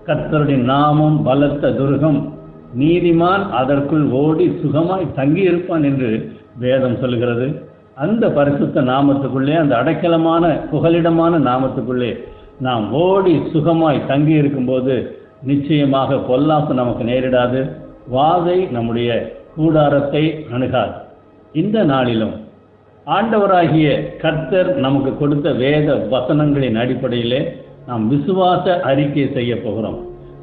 கர்த்தருடைய நாமம் பலத்த துருகம், நீதிமான் அதற்குள் ஓடி சுகமாய் தங்கியிருப்பான் என்று வேதம் சொல்கிறது. அந்த பரிசுத்த நாமத்துக்குள்ளே, அந்த அடைக்கலமான புகலிடமான நாமத்துக்குள்ளே நாம் ஓடி சுகமாய் தங்கி இருக்கும்போது நிச்சயமாக பொல்லாப்பு நமக்கு நேரிடாது, வாதை நம்முடைய கூடாரத்தை அணுகாது. இந்த நாளிலும் ஆண்டவராகிய கர்த்தர் நமக்கு கொடுத்த வேத வசனங்களின் அடிப்படையிலே நாம் விசுவாச அறிக்கை செய்ய போகிறோம்.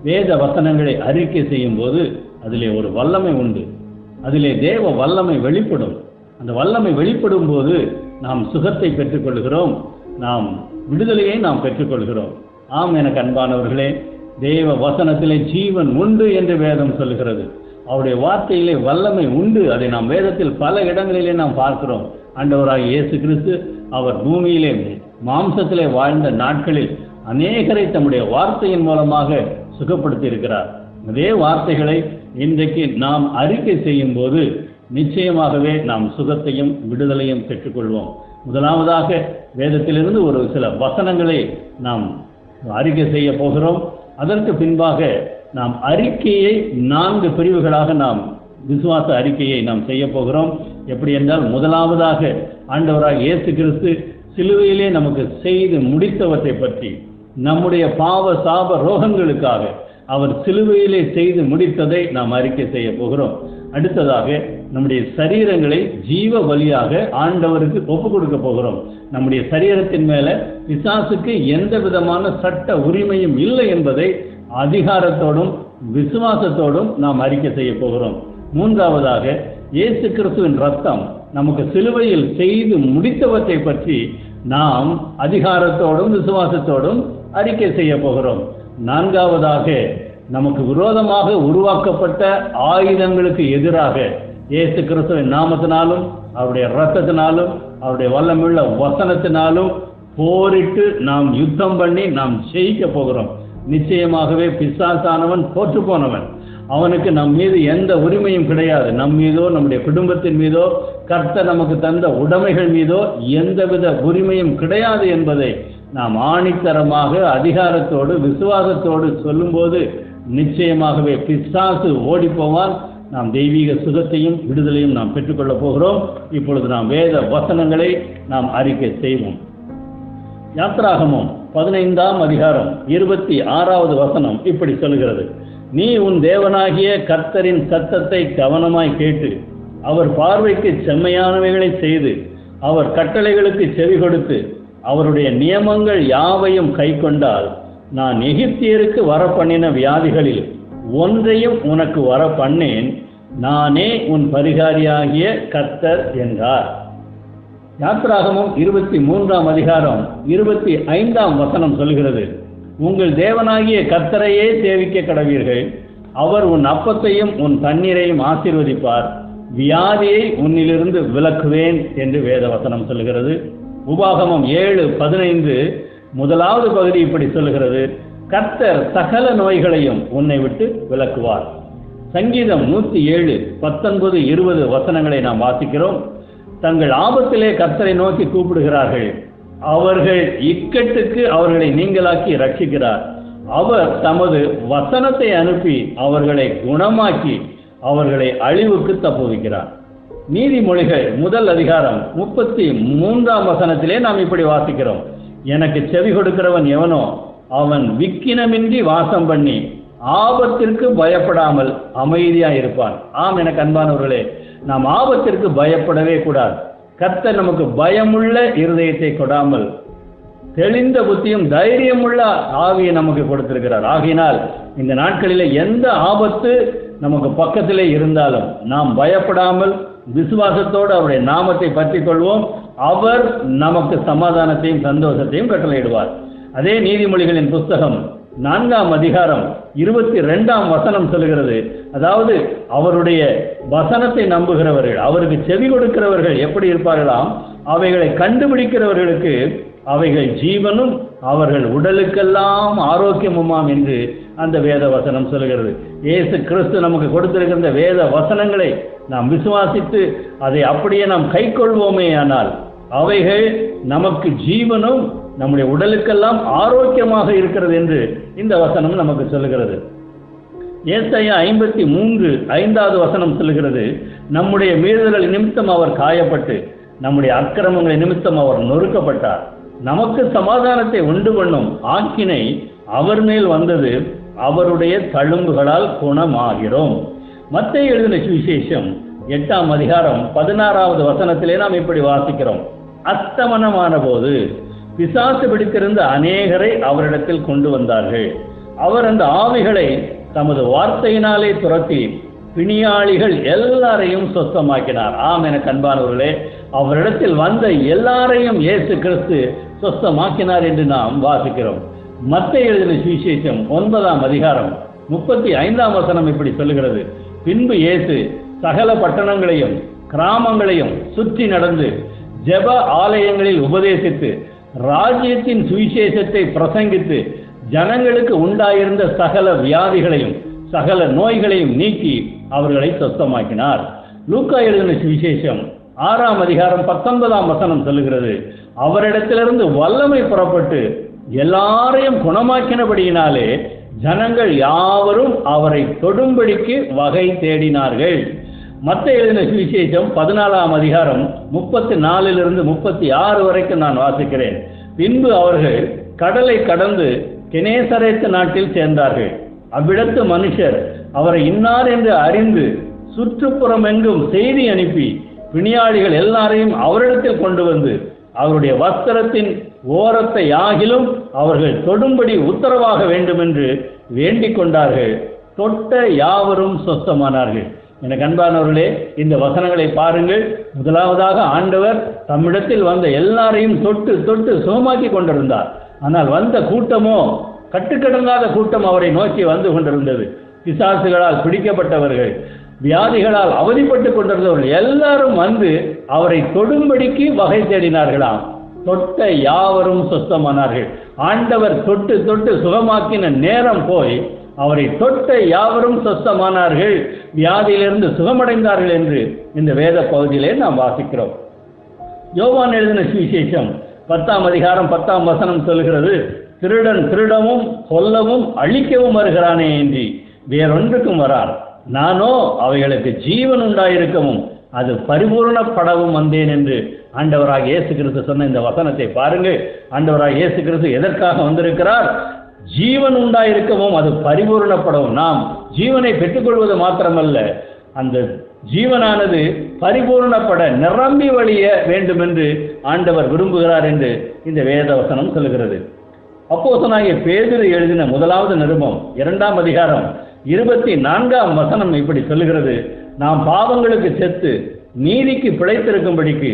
வேத வசனங்களை அறிக்கை செய்யும் போது அதிலே ஒரு வல்லமை உண்டு. அதிலே தேவ வல்லமை வெளிப்படும். அந்த வல்லமை வெளிப்படும் போது நாம் சுகத்தை பெற்றுக்கொள்கிறோம், நாம் விடுதலையை நாம் பெற்றுக்கொள்கிறோம். ஆம், எனக்கு அன்பானவர்களே, தேவ வசனத்திலே ஜீவன் உண்டு என்று வேதம் சொல்கிறது. அவருடைய வார்த்தையிலே வல்லமை உண்டு. அதை நாம் வேதத்தில் பல இடங்களிலே நாம் பார்க்கிறோம். ஆண்டவராகிய இயேசு கிறிஸ்து அவர் பூமியிலே மாம்சத்திலே வாழ்ந்த நாட்களில் அநேகரை தம்முடைய வார்த்தையின் மூலமாக சுகப்படுத்தி இருக்கிறார். அதே வார்த்தைகளை இன்றைக்கு நாம் அறிக்கை செய்யும் போது நிச்சயமாகவே நாம் சுகத்தையும் விடுதலையும் பெற்றுக்கொள்வோம். முதலாவதாக வேதத்திலிருந்து ஒரு சில வசனங்களை நாம் அறிக்கை செய்ய போகிறோம். அதற்கு பின்பாக நாம் அறிக்கையை 4 பிரிவுகளாக நாம் விசுவாச அறிக்கையை நாம் செய்ய போகிறோம். எப்படி என்றால், முதலாவதாக ஆண்டவராகிய இயேசு கிறிஸ்து சிலுவையிலே நமக்கு செய்து முடித்தவற்றை பற்றி, நம்முடைய பாவ சாப ரோகங்களுக்காக அவர் சிலுவையிலே செய்து முடித்ததை நாம் அறிக்கை செய்ய போகிறோம். அடுத்ததாக நம்முடைய சரீரங்களை ஜீவ பலியாக ஆண்டவருக்கு ஒப்புக் கொடுக்க போகிறோம். நம்முடைய சரீரத்தின் மேல பிசாசுக்கு எந்த விதமான சட்ட உரிமையும் இல்லை என்பதை அதிகாரத்தோடும் விசுவாசத்தோடும் நாம் அறிக்கை செய்ய போகிறோம். மூன்றாவதாக இயேசு கிறிஸ்துவின் ரத்தம் நமக்கு சிலுவையில் செய்து முடித்தவற்றை பற்றி நாம் அதிகாரத்தோடும் விசுவாசத்தோடும் அறிக்கை செய்ய போகிறோம். நான்காவதாக நமக்கு விரோதமாக உருவாக்கப்பட்ட ஆயுதங்களுக்கு எதிராக இயேசு கிறிஸ்துவின் நாமத்தினாலும் அவருடைய இரத்தத்தினாலும் அவருடைய வல்லமுள்ள வசனத்தினாலும் போரிட்டு நாம் யுத்தம் பண்ணி நாம் ஜெயிக்க போகிறோம். நிச்சயமாகவே பிசாசானவன் தோற்று போனவன். அவனுக்கு நம் மீது எந்த உரிமையும் கிடையாது. நம் மீதோ நம்முடைய குடும்பத்தின் மீதோ கர்த்தர் நமக்கு தந்த உடைமைகள் மீதோ எந்தவித உரிமையும் கிடையாது என்பதை நாம் ஆணித்தரமாக அதிகாரத்தோடு விசுவாசத்தோடு சொல்லும்போது நிச்சயமாகவே பிசாசு ஓடி போவான். நாம் தெய்வீக சுகத்தையும் விடுதலையும் நாம் பெற்றுக்கொள்ளப் போகிறோம். இப்பொழுது நாம் வேத வசனங்களை நாம் அறிக்கை செய்வோம். யாத்திராகமம் 15ஆம் அதிகாரம் 26வது வசனம் இப்படி சொல்கிறது: நீ உன் தேவனாகிய கர்த்தரின் சத்தத்தை கவனமாய் கேட்டு அவர் பார்வைக்கு செம்மையானவைகளை செய்து அவர் கட்டளைகளுக்கு செவி கொடுத்து அவருடைய நியமங்கள் யாவையும் கை கொண்டால் நான் எகிப்தியருக்கு வரப்பண்ணின வியாதிகளில் ஒன்றையும் உனக்கு வரப்பண்ணேன், நானே உன் பரிகாரியாகிய கர்த்தர் என்றார். யாத்திராகமம் 23ஆம் அதிகாரம் 25ஆம் வசனம் சொல்கிறது: உங்கள் தேவனாகிய கர்த்தரையே சேவிக்க கடவீர்கள், அவர் உன் அப்பத்தையும் உன் தண்ணீரையும் ஆசீர்வதிப்பார், வியாதியை உன்னிலிருந்து விலக்குவேன் என்று வேத வசனம் சொல்கிறது. உபாகமம் 7:15 முதலாவது பகுதி இப்படி சொல்கிறது: கர்த்தர் சகல நோய்களையும் உன்னை விட்டு விலக்குவார். சங்கீதம் 107:19-20 வசனங்களை நாம் வாசிக்கிறோம். தங்கள் ஆபத்திலே கர்த்தரை நோக்கி கூப்பிடுகிறார்கள், அவர்கள் இக்கட்டுக்கு அவர்களை நீங்களாக்கி ரட்சிக்கிறார். அவர் தமது வசனத்தை அனுப்பி அவர்களை குணமாக்கி அவர்களை அழிவுக்கு தப்புவிக்கிறார். நீதிமொழிகள் 1 அதிகாரம் 33ஆம் வசனத்திலே நாம் இப்படி வாசிக்கிறோம்: எனக்கு செவி கொடுக்கிறவன் எவனோ அவன் விக்கினமின்றி வாசம் பண்ணி ஆபத்திற்கு பயப்படாமல் அமைதியா இருப்பான். ஆம், எனக்கு அன்பானவர்களே, நாம் ஆபத்திற்கு பயப்படவே கூடாது. கர்த்தர் நமக்கு பயமுள்ள இருதயத்தை கொடாமல் தெளிந்த புத்தியும் தைரியமுள்ள ஆவியை நமக்கு கொடுத்திருக்கிறார். ஆகையினால் இந்த நாட்களிலே எந்த ஆபத்து நமக்கு பக்கத்திலே இருந்தாலும் நாம் பயப்படாமல் விசுவாசத்தோடு அவருடைய நாமத்தை பற்றி கொள்வோம். அவர் நமக்கு சமாதானத்தையும் சந்தோஷத்தையும் கட்டளையிடுவார். அதே நீதிமொழிகளின் புஸ்தகம் 4ஆம் அதிகாரம் 22ஆம் வசனம் சொல்கிறது, அதாவது அவருடைய வசனத்தை நம்புகிறவர்கள், அவருக்கு செவி கொடுக்கிறவர்கள் எப்படி இருப்பார்களாம், அவைகளை கண்டுபிடிக்கிறவர்களுக்கு அவைகள் ஜீவனும் அவர்கள் உடலுக்கெல்லாம் ஆரோக்கியமுமாம் என்று அந்த வேத வசனம் சொல்கிறது. இயேசு கிறிஸ்து நமக்கு கொடுத்திருக்கின்ற வேத வசனங்களை நாம் விசுவாசித்து அதை அப்படியே நாம் கை கொள்வோமே ஆனால் அவைகள் நமக்கு ஜீவனும் நம்முடைய உடலுக்கெல்லாம் ஆரோக்கியமாக இருக்கிறது என்று இந்த வசனம் நமக்கு சொல்லுகிறது. ஏசாயா 53:5 வசனம் சொல்லுகிறது, நம்முடைய மீறுதல்கள் நிமித்தம் அவர் காயப்பட்டு நம்முடைய அக்கிரமங்கள் நிமித்தம் அவர் நொறுக்கப்பட்டார், நமக்கு சமாதானத்தை உண்டு பண்ணும் ஆக்கினை அவர் மேல் வந்தது, அவருடைய தழும்புகளால் குணமாகிறோம். மத்தேயு எழுதின சுவிசேஷம் 8ஆம் அதிகாரம் 16வது வசனத்திலே நாம் இப்படி வாசிக்கிறோம், அஸ்தமனமான போது பிசாசு பிடித்திருந்த அநேகரை அவரிடத்தில் கொண்டு வந்தார்கள். அவர் அந்த ஆவிகளை தமது வார்த்தையினாலே துரத்தி பிணியாளிகள் எல்லாரையும் சொஸ்தமாக்கினார். ஆம் என அன்பானவர்களே, அவரிடத்தில் வந்த எல்லாரையும் இயேசு கிறிஸ்து சொஸ்தமாக்கினார் என்று நாம் வாசிக்கிறோம். மத்தேயு எழுதின சுவிசேஷம் 9ஆம் அதிகாரம் 35ஆம் வசனம் இப்படி சொல்லுகிறது, பின்பு இயேசு சகல பட்டணங்களையும் கிராமங்களையும் சுற்றி நடந்து ஜெப ஆலயங்களில் உபதேசித்து ராஜ்யத்தின் சுவிசேஷத்தை பிரசங்கித்து ஜனங்களுக்கு உண்டாயிருந்த சகல வியாதிகளையும் சகல நோய்களையும் நீக்கி அவர்களை சொஸ்தமாக்கினார். லூக்கா எழுதின சுவிசேஷம் 6ஆம் அதிகாரம் 19ஆம் வசனம் சொல்லுகிறது, அவரிடத்திலிருந்து வல்லமை புறப்பட்டு எல்லாரையும் குணமாக்கினபடியினாலே ஜனங்கள் யாவரும் அவரை தொடும்படிக்கு வகை தேடினார்கள். மத்தேயு எழுதின சுவிசேஷம் 14ஆம் அதிகாரம் 34 36 வரைக்கும் நான் வாசிக்கிறேன். பின்பு அவர்கள் கடலை கடந்து கெனேசரேத்து நாட்டில் சேர்ந்தார்கள். அவ்விடத்து மனுஷர் அவரை இன்னார் என்று அறிந்து சுற்றுப்புறம் எங்கும் செய்தி அனுப்பி பிணியாளிகள் எல்லாரையும் அவரிடத்தில் கொண்டு வந்து அவருடைய வஸ்திரத்தின் ஓரத்தை ஆகிலும் அவர்கள் தொடும்படி உத்தரவாக வேண்டும் என்று வேண்டிக் கொண்டார்கள். தொட்ட யாவரும் சொஸ்தமானார்கள். எனக்கு அன்பானவர்களே, இந்த வசனங்களை பாருங்கள். முதலாவதாக ஆண்டவர் தம்மிடத்தில் வந்த எல்லாரையும் தொட்டு தொட்டு சுகமாக்கி கொண்டிருந்தார். ஆனால் வந்த கூட்டமோ கட்டுக்கடங்காத கூட்டம் அவரை நோக்கி வந்து கொண்டிருந்தது. பிசாசுகளால் பிடிக்கப்பட்டவர்கள், வியாதிகளால் அவதிப்பட்டு கொண்டிருந்தவர்கள் எல்லாரும் வந்து அவரை தொடும்படிக்கு வகை தேடினார்களாம். தொட்ட யாவரும் சொஸ்தமானார்கள். ஆண்டவர் தொட்டு தொட்டு சுகமாக்கின நேரம் போய் அவரை தொட்ட யாவரும் சொஸ்தமானார்கள், வியாதியிலிருந்து சுகமடைந்தார்கள் என்று இந்த வேத பகுதியிலே நாம் வாசிக்கிறோம். யோவான் எழுதின சுவிசேஷம் 10ஆம் அதிகாரம் 10ஆம் வசனம் சொல்கிறது, திருடன் திருடவும் கொல்லவும் அழிக்கவும் வருகிறானே என்று வேறொன்றுக்கும் வரார், நானோ அவைகளுக்கு ஜீவன் உண்டாயிருக்கவும் அது பரிபூர்ணப்படவும் வந்தேன் என்று ஆண்டவராக இயேசு கிறிஸ்து சொன்ன இந்த வசனத்தை பாருங்கள். ஆண்டவராக இயேசு கிறிஸ்து எதற்காக வந்திருக்கிறார்? ஜீவன் உண்டாயிருக்கவும் அது பரிபூர்ணப்படவும். நாம் ஜீவனை பெற்றுக்கொள்வது மாத்திரமல்ல, அந்த ஜீவனானது பரிபூர்ணப்பட நிரம்பி வழிய வேண்டும் என்று ஆண்டவர் விரும்புகிறார் என்று இந்த வேத வசனம் சொல்லுகிறது. அப்போஸ்தலனாகிய பேதுரு எழுதின முதலாவது நிருபம் 2ஆம் அதிகாரம் 24ஆம் வசனம் இப்படி சொல்லுகிறது, நாம் பாவங்களுக்கு செத்து நீதிக்கு பிழைத்திருக்கும்படிக்கு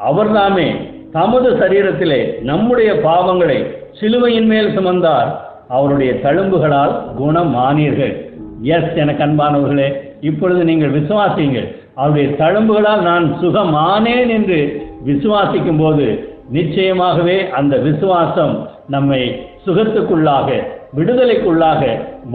அவர்தாமே தமது சரீரத்திலே நம்முடைய பாவங்களை சிலுவையின் மேல் சுமந்தார், அவருடைய தழும்புகளால் குணமானீர்கள். எஸ் எனக்கு அன்பானவர்களே, இப்பொழுது நீங்கள் விசுவாசியுங்கள். அவருடைய தழும்புகளால் நான் சுகமானேன் என்று விசுவாசிக்கும் போது நிச்சயமாகவே அந்த விசுவாசம் நம்மை சுகத்துக்குள்ளாக விடுதலைக்குள்ளாக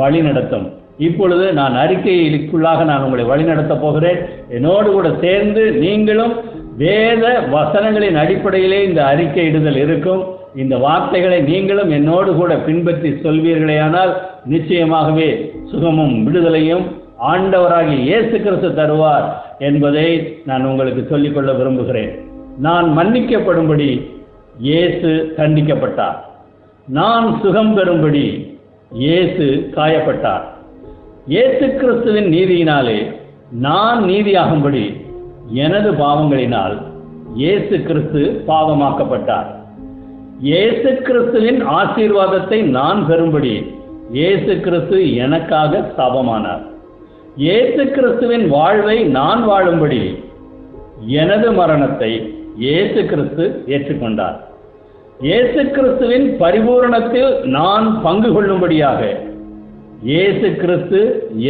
வழி நடத்தும். இப்பொழுது நான் அறிக்கைக்குள்ளாக நான் உங்களை வழிநடத்த போகிறேன். என்னோடு கூட சேர்ந்து நீங்களும் வேத வசனங்களின் அடிப்படையிலே இந்த அறிக்கையிடுதல் இருக்கும். இந்த வார்த்தைகளை நீங்களும் என்னோடு கூட பின்பற்றி சொல்வீர்களேயானால் நிச்சயமாகவே சுகமும் விடுதலையும் ஆண்டவராகிய இயேசு கிறிஸ்து தருவார் என்பதை நான் உங்களுக்கு சொல்லிக்கொள்ள விரும்புகிறேன். நான் மன்னிக்கப்படும்படி இயேசு தண்டிக்கப்பட்டார். நான் சுகம் பெறும்படி இயேசு காயப்பட்டார். இயேசு கிறிஸ்துவின் நீதியினாலே நான் நீதியாகும்படி எனது பாவங்களினால் இயேசு கிறிஸ்து பாவமாக்கப்பட்டார். இயேசு கிறிஸ்துவின் ஆசீர்வாதத்தை நான் பெறும்படி இயேசு கிறிஸ்து எனக்காக சாபமானார். இயேசு கிறிஸ்துவின் வாழ்வை நான் வாழும்படி எனது மரணத்தை இயேசு கிறிஸ்து ஏற்றுக்கொண்டார். இயேசு கிறிஸ்துவின் பரிபூரணத்தில் நான் பங்கு கொள்ளும்படியாக இயேசு கிறிஸ்து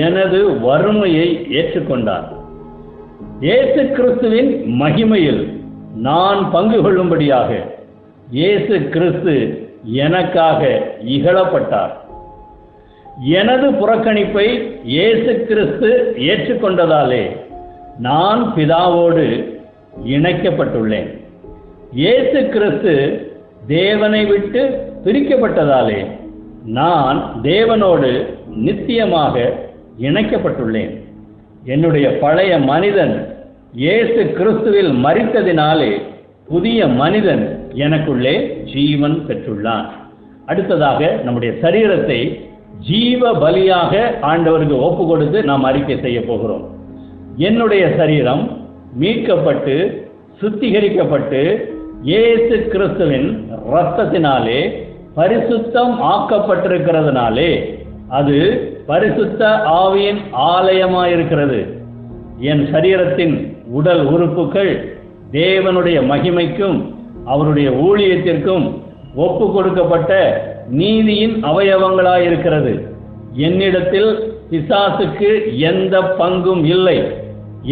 எனது வறுமையை ஏற்றுக்கொண்டார். இயேசு கிறிஸ்துவின் மகிமையில் நான் பங்கு கொள்ளும்படியாக இயேசு கிறிஸ்து எனக்காக இகழப்பட்டார். எனது புறக்கணிப்பை இயேசு கிறிஸ்து ஏற்றுக்கொண்டதாலே நான் பிதாவோடு இணைக்கப்பட்டுள்ளேன். இயேசு கிறிஸ்து தேவனை விட்டு பிரிக்கப்பட்டதாலே நான் தேவனோடு நித்தியமாக இணைக்கப்பட்டுள்ளேன். என்னுடைய பழைய மனிதன் இயேசு கிறிஸ்துவில் மரித்ததினாலே புதிய மனிதன் எனக்குள்ளே ஜீவன் பெற்றுள்ளான். அடுத்ததாக நம்முடைய சரீரத்தை ஜீவ பலியாக ஆண்டவருக்கு ஒப்பு கொடுத்து நாம் அறிக்கை செய்ய போகிறோம். என்னுடைய சரீரம் மீட்கப்பட்டு சுத்திகரிக்கப்பட்டு இயேசு கிறிஸ்துவின் இரத்தத்தினாலே பரிசுத்தம் ஆக்கப்பட்டிருக்கிறதுனாலே அது பரிசுத்த ஆவியின் ஆலயமாயிருக்கிறது. என் சரீரத்தின் உடல் உறுப்புகள் தேவனுடைய மகிமைக்கும் அவருடைய ஊழியத்திற்கும் ஒப்பு கொடுக்கப்பட்ட நீதியின் அவயவங்களாயிருக்கிறது. என்னிடத்தில் பிசாசுக்கு எந்த பங்கும் இல்லை.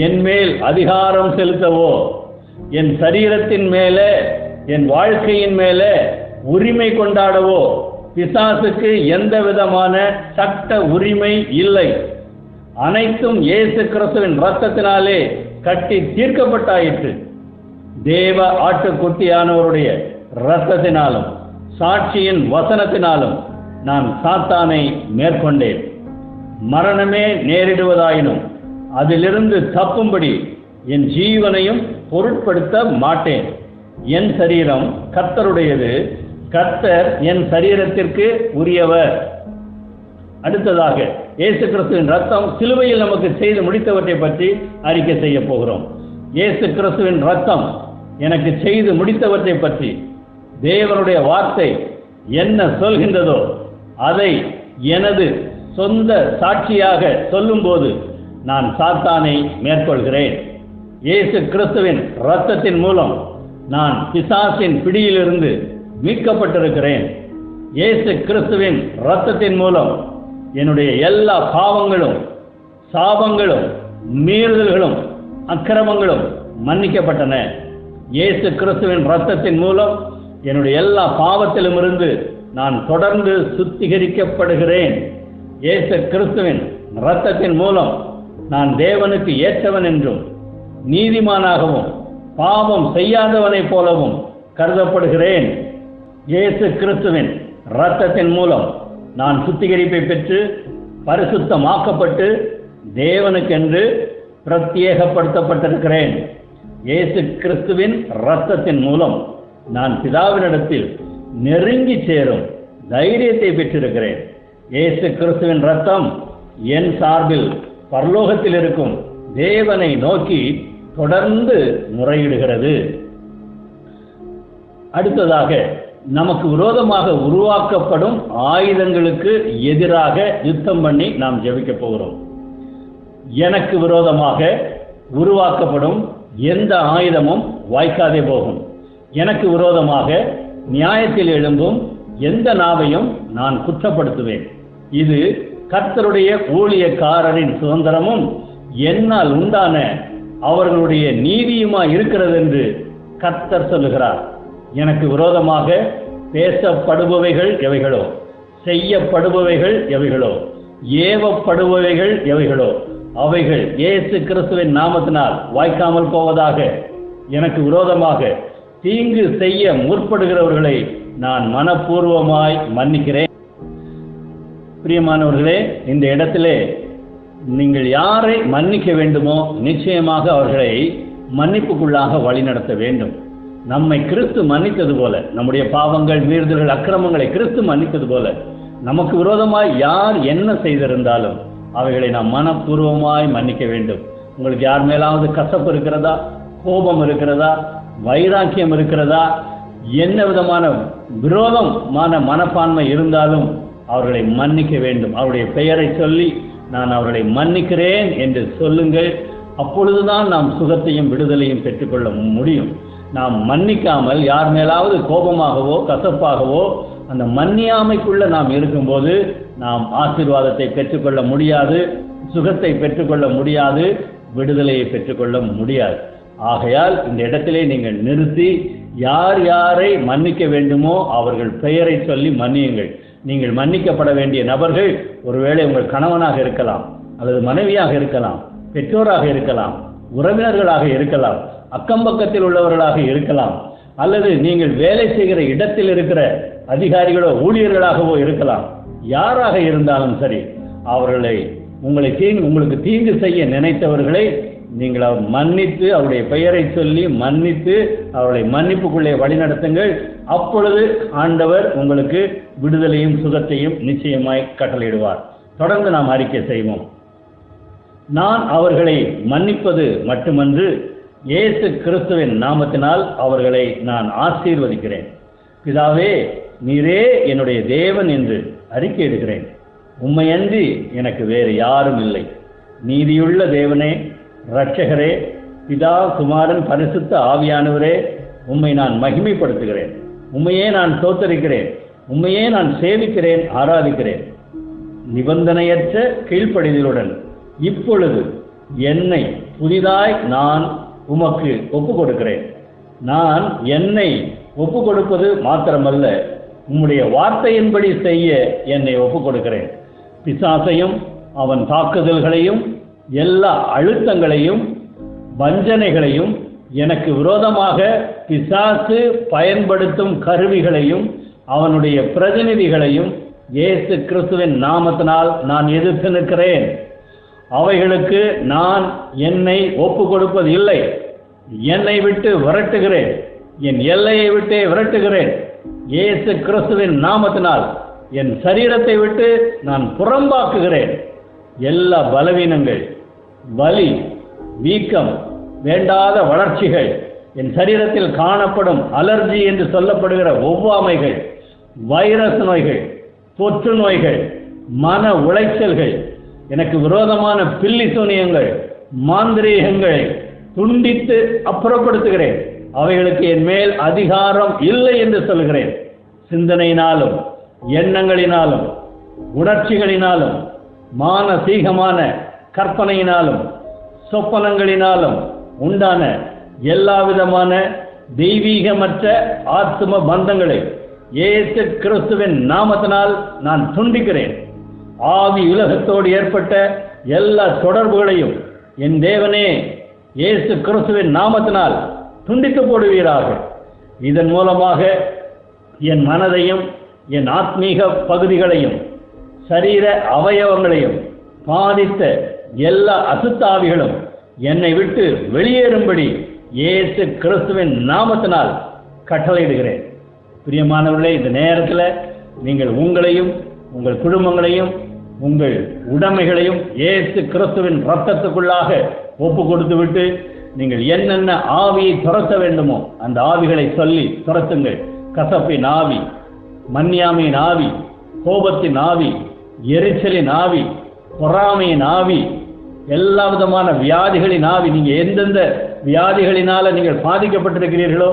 என் மேல் அதிகாரம் செலுத்தவோ என் சரீரத்தின் மேலே என் வாழ்க்கையின் மேலே உரிமை கொண்டாடவோ பிசாசுக்கு எந்த விதமான சட்ட உரிமை இல்லை. அனைத்தும் இயேசு கிறிஸ்துவின் இரத்தத்தினாலே கட்டி தீர்க்கப்பட்டாயிற்று. தேவ ஆட்டுக்குட்டியானவருடைய இரத்தத்தினாலும் சாட்சியின் வசனத்தினாலும் நான் சாத்தானை மேற்கொண்டேன். மரணமே நேரிடுவதாயினும் அதிலிருந்து தப்பும்படி என் ஜீவனையும் பொருட்படுத்த மாட்டேன். என் சரீரம் கர்த்தருடையது, கர்த்தர் என் சரீரத்திற்கு உரியவர். அடுத்ததாக இயேசு கிறிஸ்துவின் ரத்தம் சிலுவையில் நமக்கு செய்து முடித்தவற்றை பற்றி அறிக்கை செய்ய போகிறோம். இயேசு கிறிஸ்துவின் ரத்தம் எனக்கு செய்து முடித்தவற்றை பற்றி தேவனுடைய வார்த்தை என்ன சொல்கின்றதோ அதை எனது சொந்த சாட்சியாக சொல்லும்போது நான் சாத்தானை மேற்கொள்கிறேன். இயேசு கிறிஸ்துவின் இரத்தத்தின் மூலம் நான் பிசாசின் பிடியிலிருந்து மீட்கப்பட்டிருக்கிறேன். இயேசு கிறிஸ்துவின் இரத்தத்தின் மூலம் என்னுடைய எல்லா பாவங்களும் சாபங்களும் மீறுதல்களும் அக்கிரமங்களும் மன்னிக்கப்பட்டன. இயேசு கிறிஸ்துவின் இரத்தத்தின் மூலம் என்னுடைய எல்லா பாவத்திலும் இருந்து நான் தொடர்ந்து சுத்திகரிக்கப்படுகிறேன். இயேசு கிறிஸ்துவின் இரத்தத்தின் மூலம் நான் தேவனுக்கு ஏற்றவன் என்றும் நீதிமானாகவும் பாவம் செய்யாதவனைப் போலவும் கருதப்படுகிறேன். இயேசு கிறிஸ்துவின் இரத்தத்தின் மூலம் நான் சுத்திகரிப்பை பெற்று பரிசுத்தமாக்கப்பட்டு தேவனுக்கென்று பிரத்யேகப்படுத்தப்பட்டிருக்கிறேன். இயேசு கிறிஸ்துவின் இரத்தத்தின் மூலம் நான் பிதாவினிடத்தில் நெருங்கி சேரும் தைரியத்தை பெற்றிருக்கிறேன். இயேசு கிறிஸ்துவின் இரத்தம் என் சார்பில் பரலோகத்தில் இருக்கும் தேவனை நோக்கி தொடர்ந்து முறையிடுகிறது. அடுத்ததாக நமக்கு விரோதமாக உருவாக்கப்படும் ஆயுதங்களுக்கு எதிராக யுத்தம் பண்ணி நாம் ஜெபிக்க போகிறோம். எனக்கு விரோதமாக உருவாக்கப்படும் எந்த ஆயுதமும் வாய்க்காதே போகும். எனக்கு விரோதமாக நியாயத்தில் எழும்பும் எந்த நாவையும் நான் குற்றப்படுத்துவேன். இது கர்த்தருடைய ஊழியக்காரரின் சுதந்திரமும் என்னால் உண்டான அவர்களுடைய நீதியுமா இருக்கிறது என்று கர்த்தர் சொல்லுகிறார். எனக்கு விரோதமாக பேசப்படுபவைகள் எவைகளோ, செய்யப்படுபவைகள் எவைகளோ, ஏவப்படுபவைகள் எவைகளோ அவைகள் இயேசு கிறிஸ்துவின் நாமத்தினால் வாய்க்காமல் போவதாக. எனக்கு விரோதமாக தீங்கு செய்ய முற்படுகிறவர்களை நான் மனப்பூர்வமாய் மன்னிக்கிறேன். பிரியமானவர்களே, இந்த இடத்திலே நீங்கள் யாரை மன்னிக்க வேண்டுமோ நிச்சயமாக அவர்களை மன்னிப்புக்குள்ளாக வழிநடத்த வேண்டும். நம்மை கிறிஸ்து மன்னித்தது போல, நம்முடைய பாவங்கள் மீறுதல்கள் அக்கிரமங்களை கிறிஸ்து மன்னித்தது போல, நமக்கு விரோதமாய் யார் என்ன செய்திருந்தாலும் அவைகளை நாம் மனப்பூர்வமாய் மன்னிக்க வேண்டும். உங்களுக்கு யார் மேலாவது கசப்பு இருக்கிறதா, கோபம் இருக்கிறதா, வைராக்கியம் இருக்கிறதா, என்ன விதமான விரோதமான மனப்பான்மை இருந்தாலும் அவர்களை மன்னிக்க வேண்டும். அவருடைய பெயரை சொல்லி நான் அவர்களை மன்னிக்கிறேன் என்று சொல்லுங்கள். அப்பொழுதுதான் நாம் சுகத்தையும் விடுதலையும் பெற்றுக்கொள்ள முடியும். நாம் மன்னிக்காமல் யார் மேலாவது கோபமாகவோ கசப்பாகவோ அந்த மன்னியாமைக்குள்ள நாம் இருக்கும்போது நாம் ஆசீர்வாதத்தை பெற்றுக்கொள்ள முடியாது, சுகத்தை பெற்றுக்கொள்ள முடியாது, விடுதலையை பெற்றுக்கொள்ள முடியாது. ஆகையால் இந்த இடத்திலே நீங்கள் நிறுத்தி யார் யாரை மன்னிக்க வேண்டுமோ அவர்கள் பெயரை சொல்லி மன்னியுங்கள். நீங்கள் மன்னிக்கப்பட வேண்டிய நபர்கள் ஒருவேளை உங்கள் கணவனாக இருக்கலாம், அல்லது மனைவியாக இருக்கலாம், பெற்றோராக இருக்கலாம், உறவினர்களாக இருக்கலாம், அக்கம் பக்கத்தில் உள்ளவர்களாக இருக்கலாம், அல்லது நீங்கள் வேலை செய்கிற இடத்தில் இருக்கிற அதிகாரிகளோ ஊழியர்களாகவோ இருக்கலாம். யாராக இருந்தாலும் சரி, அவர்களை உங்களுக்கு தீங்கு செய்ய நினைத்தவர்களை நீங்கள் மன்னித்து, அவருடைய பெயரை சொல்லி மன்னித்து அவர்களை மன்னிப்புக்குள்ளே வழிநடத்துங்கள். அப்பொழுது ஆண்டவர் உங்களுக்கு விடுதலையும் சுகத்தையும் நிச்சயமாய் கட்டளையிடுவார். தொடர்ந்து நாம் அறிக்கை செய்வோம். நான் அவர்களை மன்னிப்பது மட்டுமன்று, இயேசு கிறிஸ்துவின் நாமத்தினால் அவர்களை நான் ஆசீர்வதிக்கிறேன். பிதாவே, நீரே என்னுடைய தேவன் என்று அறிக்கையிடுகிறேன். உம்மையன்றி எனக்கு வேறு யாரும் இல்லை. நீதியுள்ள தேவனே, இரட்சகரே, பிதா, குமாரன், பரிசுத்த ஆவியானவரே, உம்மை நான் மகிமைப்படுத்துகிறேன். உம்மையே நான் ஸ்தோத்தரிக்கிறேன். உம்மையே நான் சேவிக்கிறேன், ஆராதிக்கிறேன். நிபந்தனையற்ற கீழ்ப்படிதலுடன் இப்பொழுது என்னை புதிதாய் நான் உமக்கு ஒப்பு கொடுக்கிறேன். நான் என்னை ஒப்பு கொடுப்பது மாத்திரமல்ல, உம்முடைய வார்த்தையின்படி செய்ய என்னை ஒப்பு கொடுக்கிறேன். பிசாசையும் அவன் தாக்குதல்களையும் எல்லா அழுத்தங்களையும் வஞ்சனைகளையும் எனக்கு விரோதமாக பிசாசு பயன்படுத்தும் கருவிகளையும் அவனுடைய பிரதிநிதிகளையும் இயேசு கிறிஸ்துவின் நாமத்தினால் நான் எதிர்த்து நிற்கிறேன். அவைகளுக்கு நான் என்னை ஒப்பு கொடுப்பது இல்லை. என்னை விட்டு விரட்டுகிறேன். என் எல்லையை விட்டே விரட்டுகிறேன். இயேசு கிறிஸ்துவின் நாமத்தினால் என் சரீரத்தை விட்டு நான் புறம்பாக்குகிறேன். எல்லா பலவீனங்கள், வலி, வீக்கம், வேண்டாத வளர்ச்சிகள், என் சரீரத்தில் காணப்படும் அலர்ஜி என்று சொல்லப்படுகிற ஒவ்வாமைகள், வைரஸ் நோய்கள், தொற்று நோய்கள், மன உளைச்சல்கள், எனக்கு விரோதமான பில்லி சூனியங்கள், மாந்திரீகங்களை துண்டித்து அப்புறப்படுத்துகிறேன். அவைகளுக்கு என் மேல் அதிகாரம் இல்லை என்று சொல்கிறேன். சிந்தனையினாலும் எண்ணங்களினாலும் உணர்ச்சிகளினாலும் மானசீகமான கற்பனையினாலும் சொப்பனங்களினாலும் உண்டான எல்லா விதமான தெய்வீகமற்ற ஆத்ம பந்தங்களை இயேசு கிறிஸ்துவின் நாமத்தினால் நான் துண்டிக்கிறேன். ஆவி உலகத்தோடு ஏற்பட்ட எல்லா தொடர்புகளையும் என் தேவனே இயேசு கிறிஸ்துவின் நாமத்தினால் துண்டித்து போடுவீராக. இதன் மூலமாக என் மனதையும் என் ஆத்மீக பகுதிகளையும் சரீர அவயவங்களையும் பாதித்த எல்லா அசுத்தாவிகளும் என்னை விட்டு வெளியேறும்படி இயேசு கிறிஸ்துவின் நாமத்தினால் கட்டளையிடுகிறேன். பிரியமானவர்களே, இந்த நேரத்தில் நீங்கள் உங்களையும் உங்கள் குடும்பங்களையும் உங்கள் உடைமைகளையும் இயேசு கிறிஸ்துவின் இரத்தத்துக்குள்ளாக ஒப்பு கொடுத்து விட்டு நீங்கள் என்னென்ன ஆவியை துரத்த வேண்டுமோ அந்த ஆவிகளை சொல்லி துரத்துங்கள். கசப்பின் ஆவி, மன்னியாமையின் ஆவி, கோபத்தின் ஆவி, எரிச்சலின் ஆவி, பொறாமையின் ஆவி, எல்லா விதமான வியாதிகளின் ஆவி, நீங்கள் எந்தெந்த வியாதிகளினால நீங்கள் பாதிக்கப்பட்டிருக்கிறீர்களோ,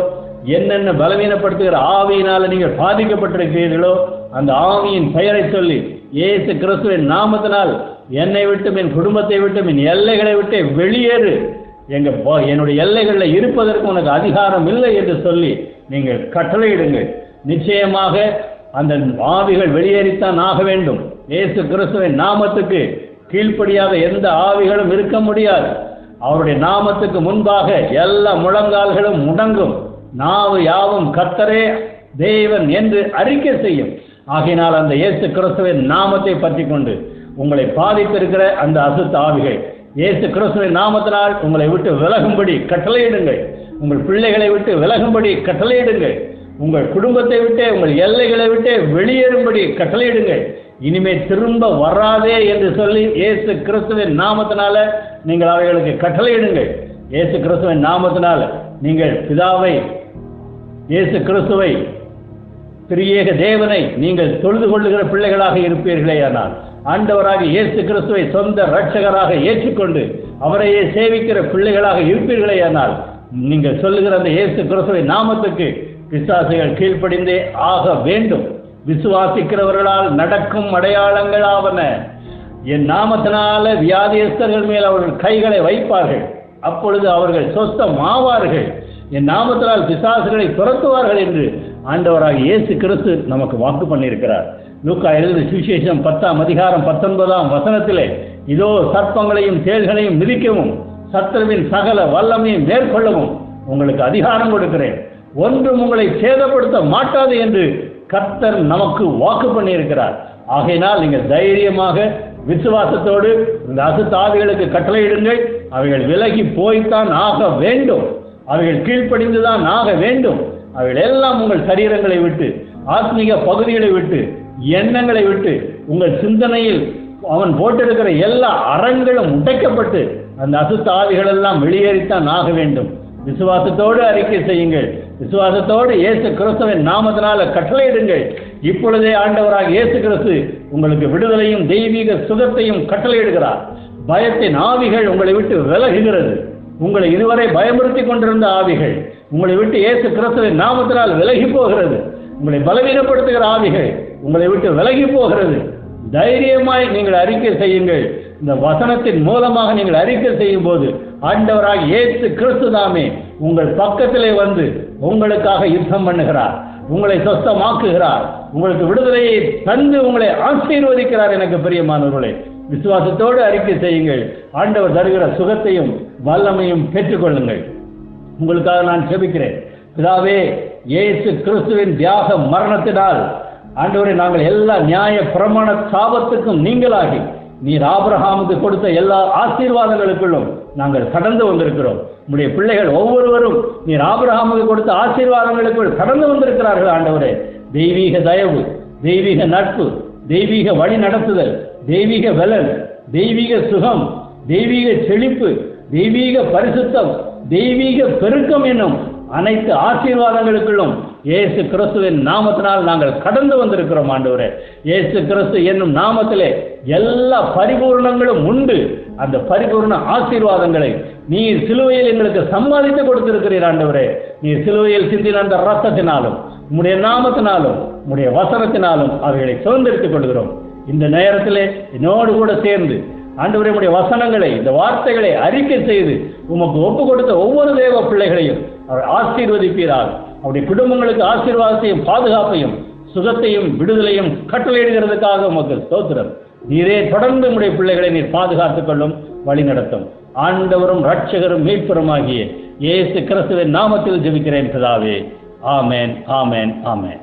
என்னென்ன பலவீனப்படுத்துகிற ஆவியினால நீங்கள் பாதிக்கப்பட்டிருக்கிறீர்களோ அந்த ஆவியின் பெயரை சொல்லி இயேசு கிறிஸ்துவின் நாமத்தினால் என்னை விட்டும் என் குடும்பத்தை விட்டும் என் எல்லைகளை விட்டு வெளியேறு, என்னுடைய எல்லைகளில் இருப்பதற்கு உனக்கு அதிகாரம் இல்லை என்று சொல்லி நீங்கள் கட்டளையிடுங்கள். நிச்சயமாக அந்த ஆவிகள் வெளியேறித்தான் ஆக வேண்டும். இயேசு கிறிஸ்துவின் நாமத்துக்கு கீழ்ப்படியாத எந்த ஆவிகளும் இருக்க முடியாது. அவருடைய நாமத்துக்கு முன்பாக எல்லா முழங்கால்களும் முடங்கும். நாவு யாவும் கர்த்தரே தேவன் என்று அறிக்கை செய்யும். ஆகையினால் அந்த இயேசு கிறிஸ்துவின் நாமத்தை பற்றி கொண்டு உங்களை பாதித்திருக்கிற அந்த அசுத்த ஆவிகள் இயேசு கிறிஸ்துவின் நாமத்தினால் உங்களை விட்டு விலகும்படி கட்டளையிடுங்கள். உங்கள் பிள்ளைகளை விட்டு விலகும்படி கட்டளையிடுங்கள். உங்கள் குடும்பத்தை விட்டு உங்கள் எல்லைகளை விட்டு வெளியேறும்படி கட்டளையிடுங்கள். இனிமே திரும்ப வராதே என்று சொல்லி இயேசு கிறிஸ்துவின் நாமத்தினால நீங்கள் அவைகளுக்கு கட்டளையிடுங்கள். இயேசு கிறிஸ்துவின் நாமத்தினால நீங்கள் பிதாவை, இயேசு கிறிஸ்துவை, திரியேக தேவனை நீங்கள் தொழுது கொள்ளுகிற பிள்ளைகளாக இருப்பீர்களே. ஆனால் ஆண்டவராக இயேசு கிறிஸ்துவை சொந்த இரட்சகராக ஏற்றுக்கொண்டு அவரையே சேவிக்கிற பிள்ளைகளாக இருப்பீர்களே. ஆனால் நீங்கள் சொல்லுகிற அந்த இயேசு கிறிஸ்துவின் நாமத்துக்கு பிசாசுகள் கீழ்ப்படிந்தே ஆக வேண்டும். விசுவாசிக்கிறவர்களால் நடக்கும் அடையாளங்களாவன. என் நாமத்தினால வியாதியஸ்தர்கள் மேல் அவர்கள் கைகளை வைப்பார்கள், அப்பொழுது அவர்கள் சொஸ்தம் ஆவார்கள். என் நாமத்தினால் பிசாசுகளை துரத்துவார்கள் என்று ஆண்டவராக இயேசு கிறிஸ்து நமக்கு வாக்கு பண்ணியிருக்கிறார். லூக்கா எழுதின சுவிசேஷம் 10ஆம் அதிகாரம் 19ஆம் வசனத்திலே, இதோ சர்ப்பங்களையும் தேள்களையும் மிதிக்கவும் சத்துருவின் சகல வல்லமையும் மேற்கொள்ளவும் உங்களுக்கு அதிகாரம் கொடுக்கிறேன். ஒன்றும் உங்களை சேதப்படுத்த மாட்டாது என்று கர்த்தர் நமக்கு வாக்கு பண்ணியிருக்கிறார். ஆகையினால் நீங்கள் தைரியமாக விசுவாசத்தோடு இந்த அசுத்தாவிகளுக்கு கட்டளையிடுங்கள். அவைகள் விலகி போய்த்தான் ஆக வேண்டும். அவைகள் கீழ்ப்படிந்துதான் ஆக வேண்டும். அவைகள் எல்லாம் உங்கள் சரீரங்களை விட்டு, ஆத்மீக பகுதிகளை விட்டு, எண்ணங்களை விட்டு, உங்கள் சிந்தனையில் அவன் போட்டிருக்கிற எல்லா அறங்களும் உடைக்கப்பட்டு அந்த அசுத்த ஆவிகள் எல்லாம் வெளியேறித்தான் ஆக வேண்டும். விசுவாசத்தோடு அறிக்கை செய்யுங்கள். விசுவாசத்தோடு இயேசு கிறிஸ்துவின் நாமத்தினால கட்டளையிடுங்கள். இப்பொழுதே ஆண்டவராக இயேசு கிறிஸ்து உங்களுக்கு விடுதலையும் தெய்வீக சுகத்தையும் கட்டளையிடுகிறார். பயத்தின் ஆவிகள் உங்களை விட்டு விலகுகிறது. உங்களை இதுவரை பயமுறுத்தி கொண்டிருந்த ஆவிகள் உங்களை விட்டு இயேசு கிறிஸ்துவின் நாமத்தினால் விலகி போகிறது. உங்களை பலவீனப்படுத்துகிற ஆவிகள் உங்களை விட்டு விலகி போகிறது. தைரியமாய் நீங்கள் அறிக்கை செய்யுங்கள். இந்த வசனத்தின் மூலமாக நீங்கள் அறிக்கை செய்யும் போது ஆண்டவராக இயேசு கிறிஸ்து தாமே உங்கள் பக்கத்திலே வந்து உங்களுக்காக யுத்தம் பண்ணுகிறார். உங்களை சொஸ்தமாக்குகிறார். உங்களுக்கு விடுதலையை தந்து உங்களை ஆசீர்வதிக்கிறார். எனக்கு பிரியமானவர்களே, விசுவாசத்தோடு அறிக்கை செய்யுங்கள். ஆண்டவர் தருகிற சுகத்தையும் வல்லமையும் பெற்றுக்கொள்ளுங்கள். உங்களுக்காக நான் ஜெபிக்கிறேன். பிதாவே, இயேசு கிறிஸ்துவின் தியாக மரணத்தினால் ஆண்டவரே, நாங்கள் எல்லா நியாய பிரமாண சாபத்துக்கும் நீங்களாகி நீர் ஆபிரகாமுக்கு கொடுத்த எல்லா ஆசீர்வாதங்களுக்குள்ளும் நாங்கள் கடந்து வந்திருக்கிறோம். உம்முடைய பிள்ளைகள் ஒவ்வொருவரும் நீர் ஆபிரகாமுக்கு கொடுத்த ஆசீர்வாதங்களுக்குள் கடந்து வந்திருக்கிறார்கள். ஆண்டவரே, தெய்வீக தயவு, தெய்வீக நட்பு, தெய்வீக வழி நடத்துதல், தெய்வீக பலன், தெய்வீக சுகம், தெய்வீக செழிப்பு, தெய்வீக பரிசுத்தம், தெய்வீக பெருக்கம் என்னும் அனைத்து ஆசீர்வாதங்களுக்குள்ளும் இயேசு கிறிஸ்துவின் நாமத்தினால் நாங்கள் கடந்து வந்திருக்கிறோம். ஆண்டவரே, இயேசு கிறிஸ்து என்னும் நாமத்திலே எல்லா பரிபூர்ணங்களும் உண்டு. அந்த பரிபூர்ண ஆசீர்வாதங்களை நீர் சிலுவையில் எங்களுக்கு சம்பாதித்து கொடுத்திருக்கிறீர். ஆண்டவரே, நீர் சிலுவையில் சிந்தின அந்த ரத்தத்தினாலும் உம்முடைய நாமத்தினாலும் உம்முடைய வசனத்தினாலும் அவைகளை சுதந்திரித்துக் கொள்கிறோம். இந்த நேரத்திலே என்னோடு கூட சேர்ந்து ஆண்டவரே, உம்முடைய வசனங்களை, இந்த வார்த்தைகளை அறிக்கை செய்து உமக்கு ஒப்பு கொடுத்த ஒவ்வொரு தேவ பிள்ளைகளையும் அவர் ஆசீர்வதிப்பீரால் அவருடைய குடும்பங்களுக்கு ஆசீர்வாதத்தையும் பாதுகாப்பையும் சுகத்தையும் விடுதலையும் கட்டளையிடுகிறதுக்காக உமக்கு ஸ்தோத்திரம். நீரே தொடர்ந்து உம்முடைய பிள்ளைகளை நீர் பாதுகாத்துக் கொள்ளும், வழி நடத்தும். ஆண்டவரும் இரட்சகரும் மீட்பருமாகிய இயேசு கிறிஸ்துவின் நாமத்தில் ஜெபிக்கிறேன் பிதாவே. ஆமென், ஆமென், ஆமென்.